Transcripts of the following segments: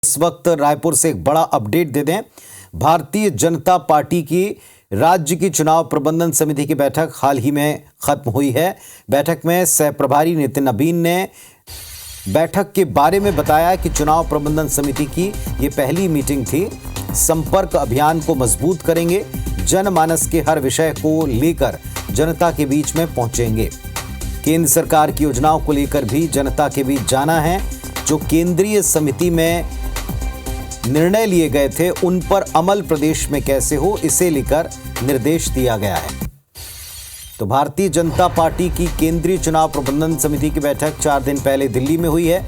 इस वक्त रायपुर से एक बड़ा अपडेट दे दें। भारतीय जनता पार्टी की राज्य की चुनाव प्रबंधन समिति की बैठक हाल ही में खत्म हुई है। बैठक में सह प्रभारी नितिन नबीन ने बैठक के बारे में बताया कि चुनाव प्रबंधन समिति की ये पहली मीटिंग थी। संपर्क अभियान को मजबूत करेंगे, जनमानस के हर विषय को लेकर जनता के बीच में पहुंचेंगे। केंद्र सरकार की योजनाओं को लेकर भी जनता के बीच जाना है। जो केंद्रीय समिति में निर्णय लिए गए थे उन पर अमल प्रदेश में कैसे हो, इसे लेकर निर्देश दिया गया है। तो भारतीय जनता पार्टी की केंद्रीय चुनाव प्रबंधन समिति की बैठक 4 दिन पहले दिल्ली में हुई है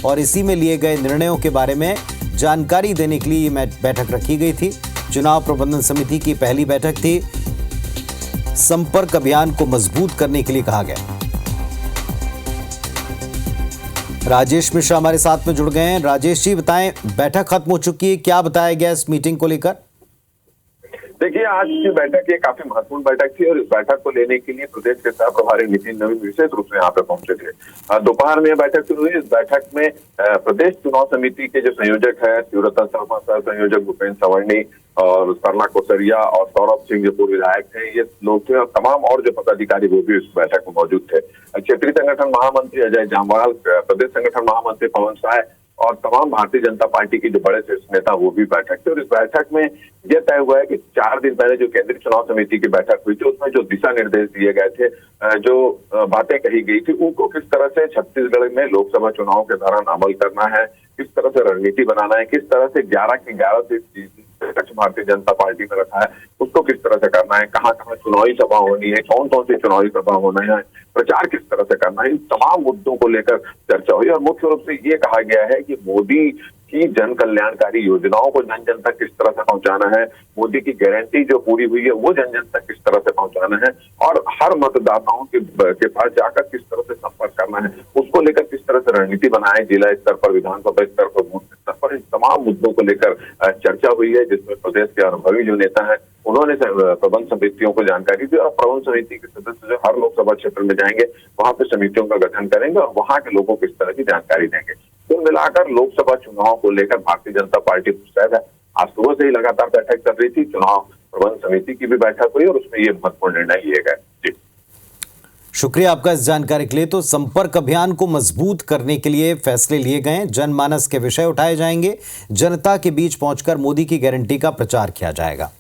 और इसी में लिए गए निर्णयों के बारे में जानकारी देने के लिए ये बैठक रखी गई थी। चुनाव प्रबंधन समिति की पहली बैठक थी। संपर्क अभियान को मजबूत करने के लिए कहा गया। राजेश मिश्रा हमारे साथ में जुड़ गए हैं। राजेश जी बताएं, बैठक खत्म हो चुकी है, क्या बताया गया इस मीटिंग को लेकर? देखिए, आज की बैठक ये काफी महत्वपूर्ण बैठक थी और इस बैठक को लेने के लिए प्रदेश के सह प्रभारी नितिन नबीन विशेष रूप से यहाँ पे पहुंचे थे। दोपहर में बैठक शुरू हुई। इस बैठक में प्रदेश चुनाव समिति के जो संयोजक है शिवरतन शर्मा, सह संयोजक भूपेन्द्र सवर्णी और सरला कोसरिया और सौरभ सिंह जो पूर्व विधायक थे, ये लोग थे और तमाम और जो पदाधिकारी वो भी इस बैठक में मौजूद थे। क्षेत्रीय संगठन महामंत्री अजय जामवाल, प्रदेश संगठन महामंत्री पवन साय और तमाम भारतीय जनता पार्टी के जो बड़े शीर्ष नेता वो भी बैठक थे। और इस बैठक में यह तय हुआ है कि 4 दिन पहले जो केंद्रीय चुनाव समिति की बैठक हुई थी उसमें जो दिशा निर्देश दिए गए थे, जो बातें कही गई थी, उनको किस तरह से छत्तीसगढ़ में लोकसभा चुनाव के दौरान अमल करना है, किस तरह से रणनीति बनाना है, किस तरह से 11 की 11 सीट भारतीय जनता पार्टी में रखा है उसको किस तरह से करना है, कहाँ कहाँ चुनावी सभा होनी है, कौन कौन सी चुनावी सभा होना है, प्रचार किस तरह से करना है, इन तमाम मुद्दों को लेकर चर्चा हुई। और मुख्य रूप से ये कहा गया है कि मोदी की जन कल्याणकारी योजनाओं को जन जन तक किस तरह से पहुंचाना है, मोदी की गारंटी जो पूरी हुई है वो जन जन तक किस तरह से पहुंचाना है और हर मतदाताओं के पास जाकर किस तरह से संपर्क करना है, उसको लेकर किस तरह से रणनीति बनाए, जिला स्तर पर, विधानसभा स्तर पर, बूथ स्तर पर, इन तमाम मुद्दों को लेकर चर्चा हुई है। जिसमें प्रदेश के अनुभवी जो नेता है उन्होंने प्रबंध समितियों को जानकारी दी और प्रबंध समिति के सदस्य जो हर लोकसभा क्षेत्र में जाएंगे वहां पे समितियों का गठन करेंगे और वहां के लोगों को इस तरह की जानकारी देंगे। कुल मिलाकर लोकसभा चुनाव को लेकर भारतीय जनता पार्टी मुस्तैद है। आज सुबह से ही लगातार बैठक चल रही थी। चुनाव प्रबंध समिति की भी बैठक हुई और उसमें ये महत्वपूर्ण निर्णय लिए गए। जी, शुक्रिया आपका इस जानकारी के लिए। तो संपर्क अभियान को मजबूत करने के लिए फैसले लिए गए, जनमानस के विषय उठाए जाएंगे, जनता के बीच पहुंचकर मोदी की गारंटी का प्रचार किया जाएगा।